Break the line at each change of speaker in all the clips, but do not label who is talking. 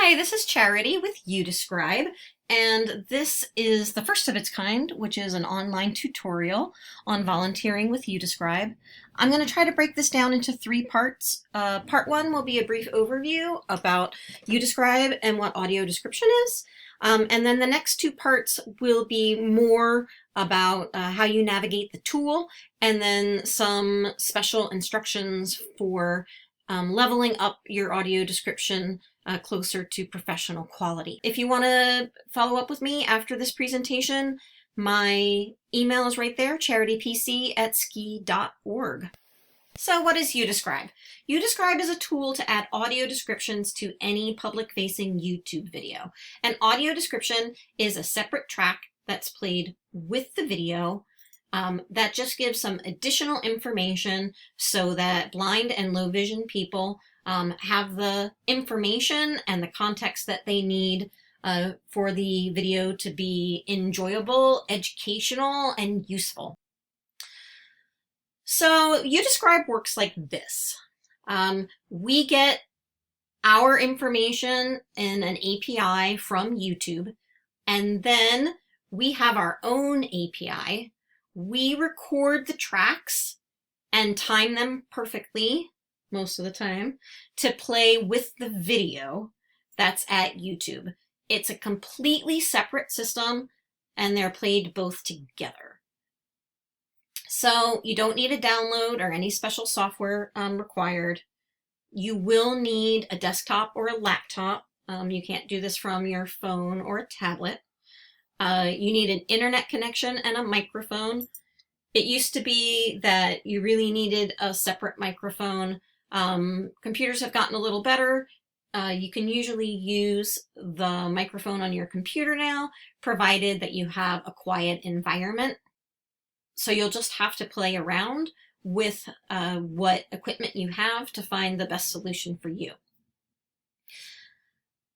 Hi, this is Charity with YouDescribe, and this is the first of its kind, which is an online tutorial on volunteering with YouDescribe. I'm going to try to break this down into three parts. Part one will be a brief overview about YouDescribe and what audio description is. And then the next two parts will be more about how you navigate the tool, and then some special instructions for leveling up your audio description closer to professional quality. If you want to follow up with me after this presentation, my email is right there, charitypc@ski.org. So what is YouDescribe? YouDescribe is a tool to add audio descriptions to any public-facing YouTube video. An audio description is a separate track that's played with the video that just gives some additional information so that blind and low vision people have the information and the context that they need for the video to be enjoyable, educational, and useful. So YouDescribe works like this. We get our information in an API from YouTube, and then we have our own API. We record the tracks and time them perfectly, most of the time, to play with the video that's at YouTube. It's a completely separate system, and they're played both together. So you don't need a download or any special software required. You will need a desktop or a laptop. You can't do this from your phone or a tablet. You need an internet connection and a microphone. It used to be that you really needed a separate microphone. Computers have gotten a little better. You can usually use the microphone on your computer now, provided that you have a quiet environment. So you'll just have to play around with what equipment you have to find the best solution for you.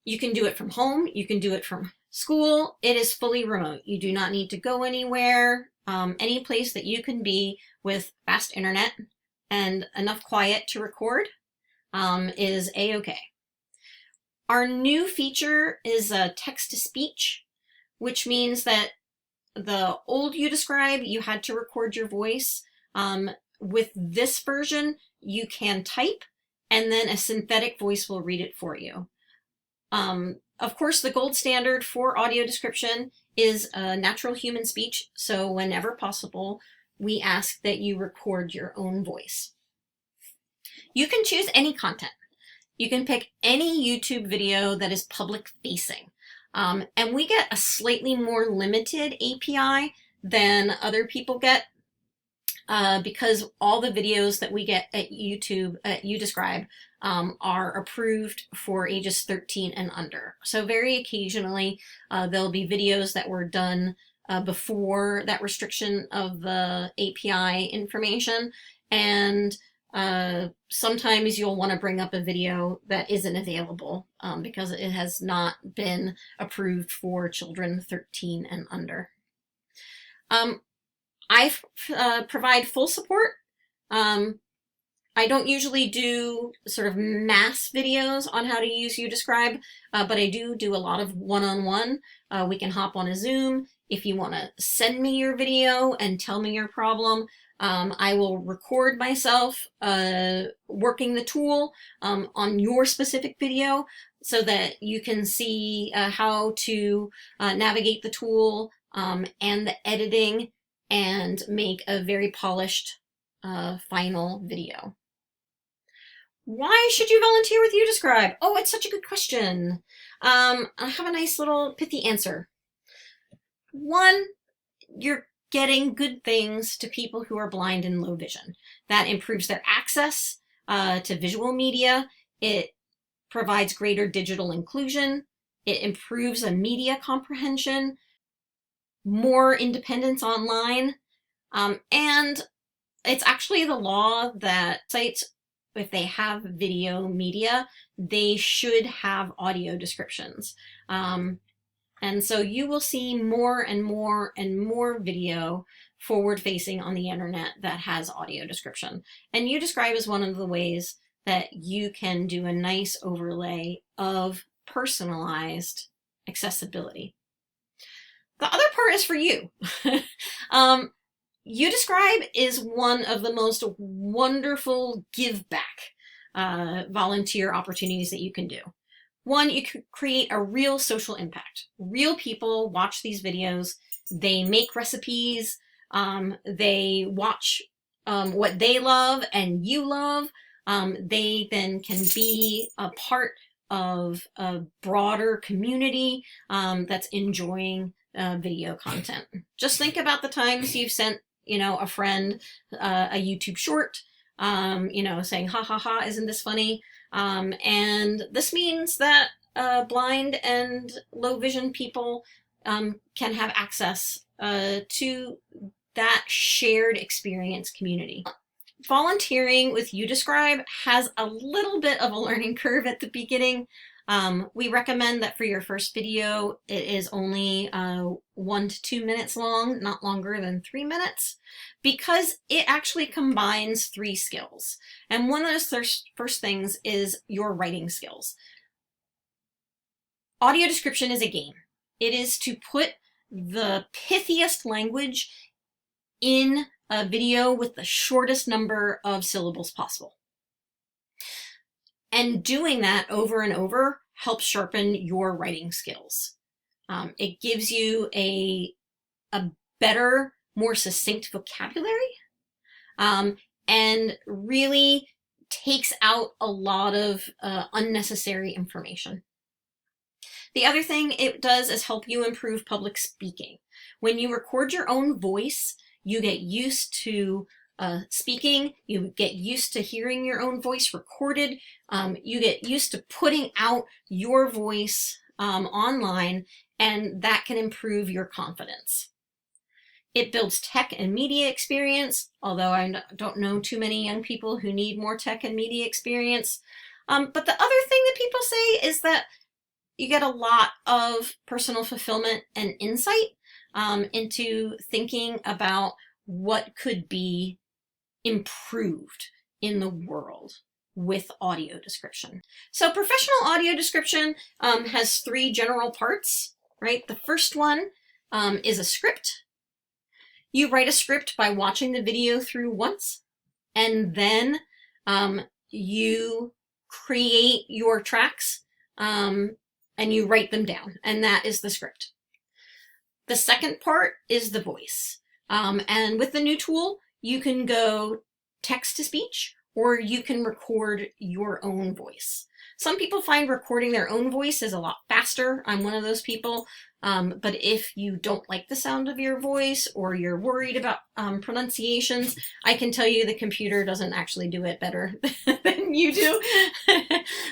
You can do it from home. You can do it from school. It is fully remote. You do not need to go anywhere. Any place that you can be with fast internet and enough quiet to record is a-okay. Our new feature is text-to-speech, which means that the old YouDescribe, you had to record your voice. With this version, you can type, and then a synthetic voice will read it for you. Of course, the gold standard for audio description is natural human speech, so whenever possible, we ask that you record your own voice. You can choose any content. You can pick any YouTube video that is public-facing. And we get a slightly more limited API than other people get because all the videos that we get at YouTube, at YouDescribe, are approved for ages 13 and under. So very occasionally there'll be videos that were done before that restriction of the API information, and sometimes you'll want to bring up a video that isn't available because it has not been approved for children 13 and under. I provide full support. I don't usually do sort of mass videos on how to use YouDescribe, but I do a lot of one-on-one. We can hop on a Zoom. If you want to send me your video and tell me your problem, I will record myself working the tool on your specific video so that you can see how to navigate the tool and the editing and make a very polished final video. Why should you volunteer with YouDescribe? Oh, it's such a good question. I have a nice little pithy answer. One, you're getting good things to people who are blind and low vision. That improves their access to visual media. It provides greater digital inclusion. It improves a media comprehension, more independence online, and it's actually the law that sites, if they have video media, they should have audio descriptions. And so you will see more and more and more video forward-facing on the internet that has audio description. And YouDescribe is one of the ways that you can do a nice overlay of personalized accessibility. The other part is for you. YouDescribe is one of the most wonderful give back volunteer opportunities that you can do. One, you can create a real social impact. Real people watch these videos, they make recipes, they watch what they love and you love. They then can be a part of a broader community that's enjoying video content. Just think about the times you've sent, a friend a YouTube short, saying, ha ha ha, isn't this funny? And this means that blind and low vision people can have access to that shared experience community. Volunteering with YouDescribe has a little bit of a learning curve at the beginning. We recommend that for your first video, it is only 1 to 2 minutes long, not longer than 3 minutes, because it actually combines 3 skills. And one of those first things is your writing skills. Audio description is a game. It is to put the pithiest language in a video with the shortest number of syllables possible. And doing that over and over helps sharpen your writing skills. It gives you a better, more succinct vocabulary, and really takes out a lot of unnecessary information. The other thing it does is help you improve public speaking. When you record your own voice, you get used to speaking, you get used to hearing your own voice recorded, you get used to putting out your voice online, and that can improve your confidence. It builds tech and media experience, although I don't know too many young people who need more tech and media experience. But the other thing that people say is that you get a lot of personal fulfillment and insight into thinking about what could be improved in the world with audio description. So professional audio description has 3 general parts, right? The first one is a script. You write a script by watching the video through once, and then you create your tracks and you write them down, and that is the script. The second part is the voice. And with the new tool, you can go text to speech, or you can record your own voice. Some people find recording their own voice is a lot faster. I'm one of those people. But if you don't like the sound of your voice, or you're worried about pronunciations, I can tell you the computer doesn't actually do it better than you do.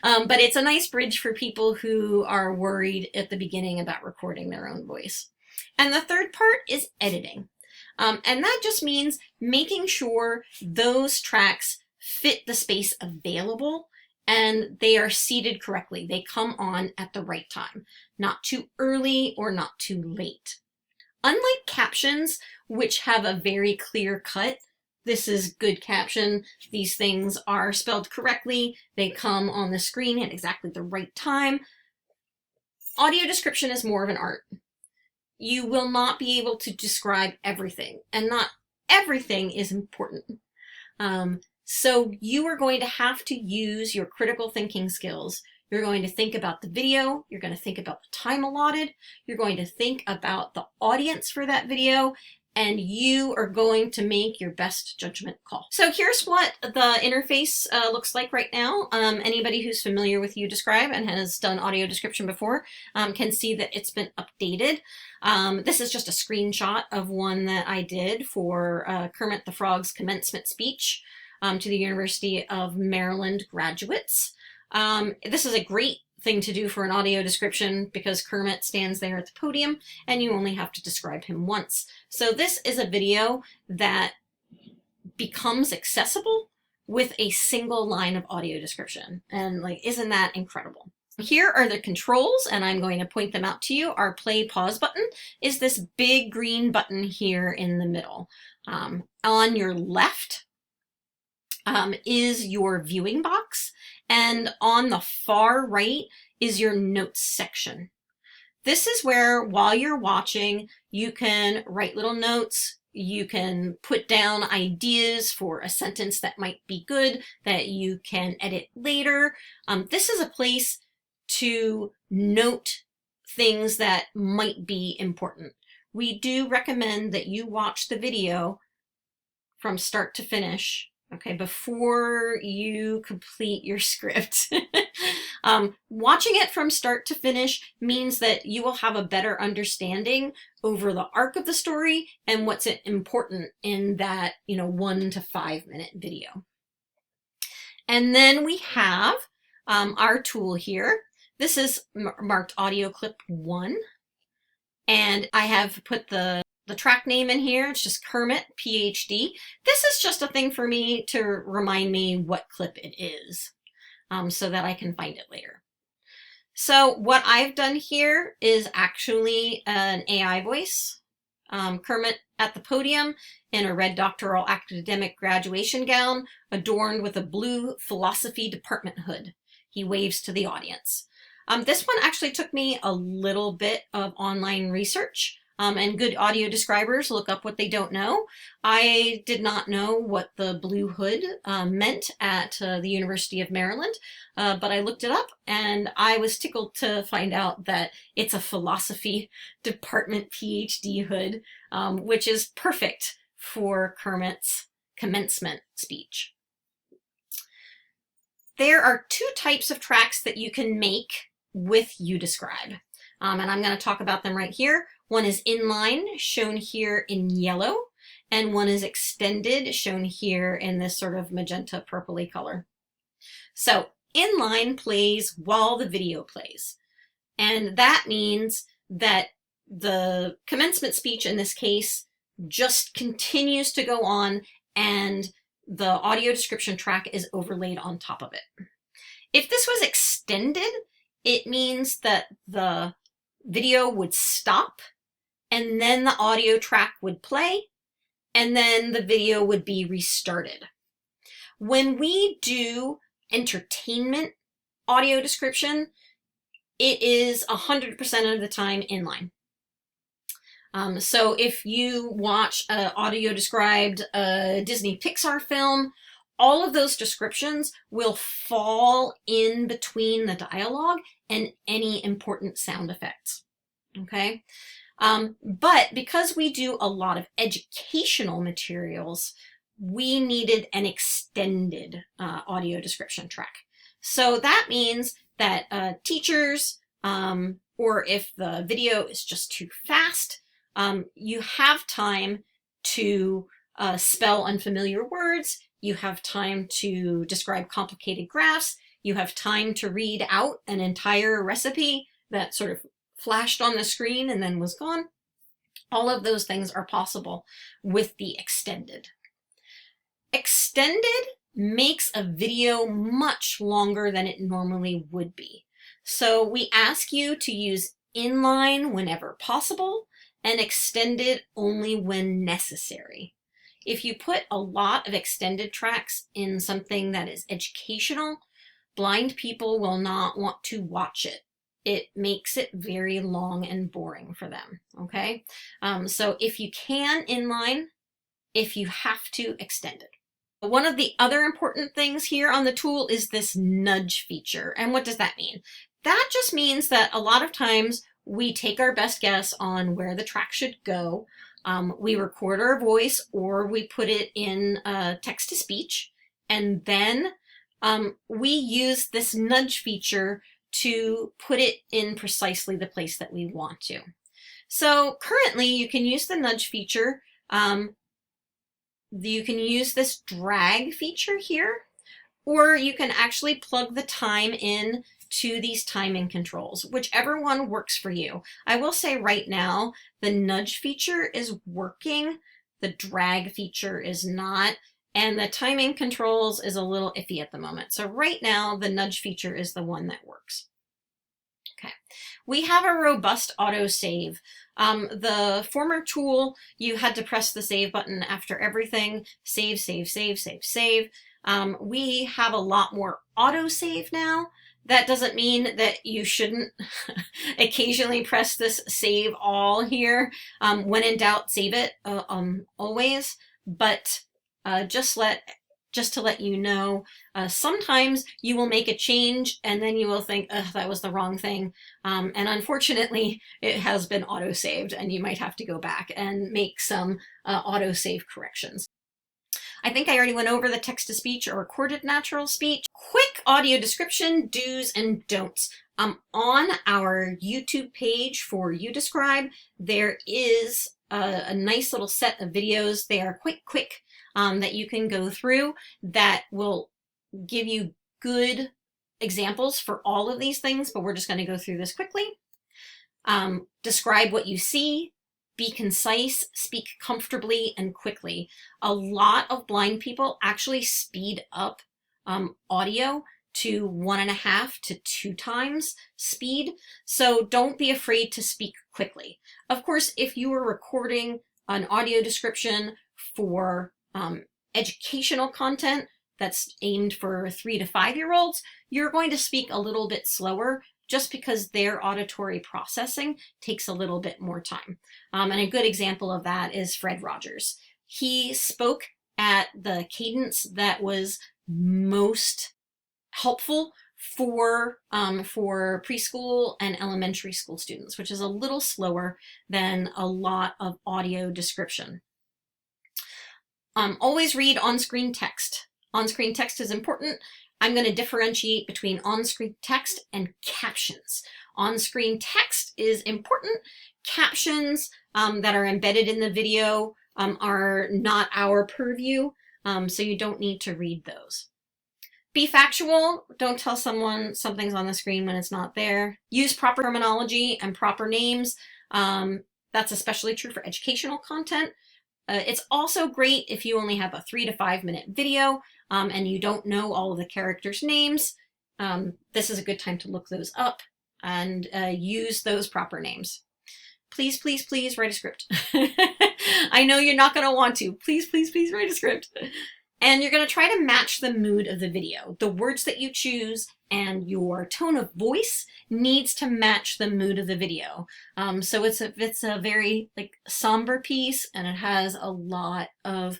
But it's a nice bridge for people who are worried at the beginning about recording their own voice. And the third part is editing. And that just means making sure those tracks fit the space available and they are seated correctly. They come on at the right time, not too early or not too late. Unlike captions, which have a very clear cut, this is good caption, these things are spelled correctly, they come on the screen at exactly the right time. Audio description is more of an art. You will not be able to describe everything, and not everything is important. So you are going to have to use your critical thinking skills. You're going to think about the video, you're going to think about the time allotted, you're going to think about the audience for that video, and you are going to make your best judgment call. So here's what the interface looks like right now. Anybody who's familiar with YouDescribe and has done audio description before can see that it's been updated. This is just a screenshot of one that I did for Kermit the Frog's commencement speech to the University of Maryland graduates. This is a great thing to do for an audio description because Kermit stands there at the podium and you only have to describe him once. So this is a video that becomes accessible with a single line of audio description. And isn't that incredible? Here are the controls, and I'm going to point them out to you. Our play pause button is this big green button here in the middle. On your left is your viewing box, and on the far right is your notes section. This is where, while you're watching, you can write little notes. You can put down ideas for a sentence that might be good that you can edit later. This is a place to note things that might be important. We do recommend that you watch the video from start to finish, okay, before you complete your script. Watching it from start to finish means that you will have a better understanding over the arc of the story and what's important in that, 1 to 5 minute video. And then we have our tool here. This is marked audio clip 1. And I have put the track name in here. It's just Kermit, PhD. This is just a thing for me to remind me what clip it is, so that I can find it later. So what I've done here is actually an AI voice. Kermit at the podium in a red doctoral academic graduation gown adorned with a blue philosophy department hood. He waves to the audience. This one actually took me a little bit of online research, and good audio describers look up what they don't know. I did not know what the blue hood meant at the University of Maryland, but I looked it up and I was tickled to find out that it's a philosophy department PhD hood, which is perfect for Kermit's commencement speech. There are 2 types of tracks that you can make with YouDescribe, and I'm going to talk about them right here. One is inline, shown here in yellow, and one is extended, shown here in this sort of magenta purpley color. So inline plays while the video plays, and that means that the commencement speech in this case just continues to go on and the audio description track is overlaid on top of it. If this was extended, it means that the video would stop and then the audio track would play and then the video would be restarted. When we do entertainment audio description, it is 100% of the time inline. So if you watch an audio described Disney Pixar film, all of those descriptions will fall in between the dialogue and any important sound effects, okay? But because we do a lot of educational materials, we needed an extended audio description track. So that means that teachers, or if the video is just too fast, you have time to spell unfamiliar words, you have time to describe complicated graphs, you have time to read out an entire recipe that sort of flashed on the screen and then was gone. All of those things are possible with the extended. Extended makes a video much longer than it normally would be. So we ask you to use inline whenever possible and extended only when necessary. If you put a lot of extended tracks in something that is educational, blind people will not want to watch it. It makes it very long and boring for them, okay? So if you can, inline. If you have to, extend it. One of the other important things here on the tool is this nudge feature. And what does that mean? That just means that a lot of times we take our best guess on where the track should go. We record our voice or we put it in text-to-speech, and then we use this nudge feature to put it in precisely the place that we want to. So currently you can use the nudge feature. You can use this drag feature here, or you can actually plug the time in to these timing controls, whichever one works for you. I will say right now, the nudge feature is working, the drag feature is not, and the timing controls is a little iffy at the moment. So right now, the nudge feature is the one that works. Okay, we have a robust autosave. The former tool, you had to press the save button after everything. Save, save, save, save, save. We have a lot more autosave now. That doesn't mean that you shouldn't occasionally press this save all here. When in doubt, save it always. But just to let you know, sometimes you will make a change and then you will think, ugh, that was the wrong thing. And unfortunately, it has been auto-saved and you might have to go back and make some auto-save corrections. I think I already went over the text-to-speech or recorded natural speech. Quick audio description, do's and don'ts. On our YouTube page for YouDescribe, there is a nice little set of videos. They are quite quick that you can go through that will give you good examples for all of these things, but we're just going to go through this quickly. Describe what you see. Be concise, speak comfortably and quickly. A lot of blind people actually speed up audio to 1.5 to 2 times speed. So don't be afraid to speak quickly. Of course, if you are recording an audio description for educational content that's aimed for 3 to 5-year-olds, you're going to speak a little bit slower just because their auditory processing takes a little bit more time. And a good example of that is Fred Rogers. He spoke at the cadence that was most helpful for preschool and elementary school students, which is a little slower than a lot of audio description. Always read on-screen text. On-screen text is important. I'm going to differentiate between on-screen text and captions. On-screen text is important. Captions that are embedded in the video are not our purview, so you don't need to read those. Be factual. Don't tell someone something's on the screen when it's not there. Use proper terminology and proper names. That's especially true for educational content. It's also great if you only have a 3 to 5 minute video and you don't know all of the characters' names. This is a good time to look those up and use those proper names. Please, please, please write a script. I know you're not going to want to. Please, please, please write a script. And you're going to try to match the mood of the video. The words that you choose and your tone of voice needs to match the mood of the video. So it's a very somber piece and it has a lot of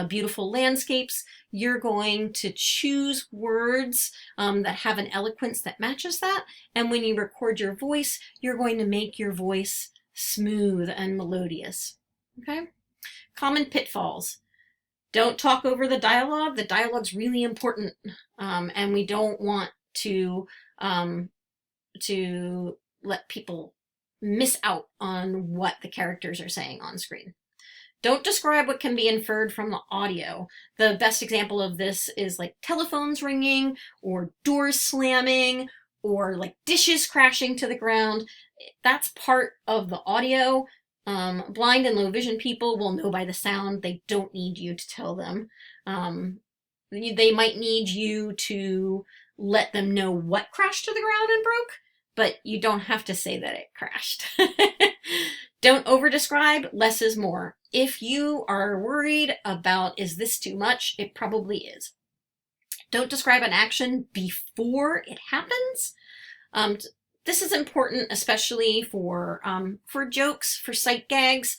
beautiful landscapes. You're going to choose words that have an eloquence that matches that. And when you record your voice, you're going to make your voice smooth and melodious. Okay? Common pitfalls. Don't talk over the dialogue. The dialogue's really important, and we don't want to let people miss out on what the characters are saying on screen. Don't describe what can be inferred from the audio. The best example of this is like telephones ringing or doors slamming or like dishes crashing to the ground. That's part of the audio. Blind and low vision people will know by the sound. They don't need you to tell them. They might need you to let them know what crashed to the ground and broke, but you don't have to say that it crashed. Don't over-describe. Less is more. If you are worried about, is this too much? It probably is. Don't describe an action before it happens. This is important, especially for jokes, for sight gags,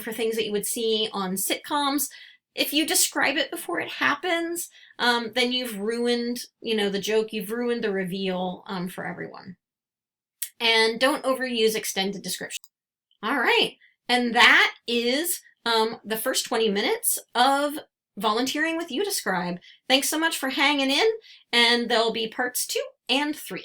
for things that you would see on sitcoms. If you describe it before it happens, then you've ruined, the joke. You've ruined the reveal for everyone. And don't overuse extended description. All right, and that is the first 20 minutes of volunteering with YouDescribe. Thanks so much for hanging in, and there'll be parts 2 and 3.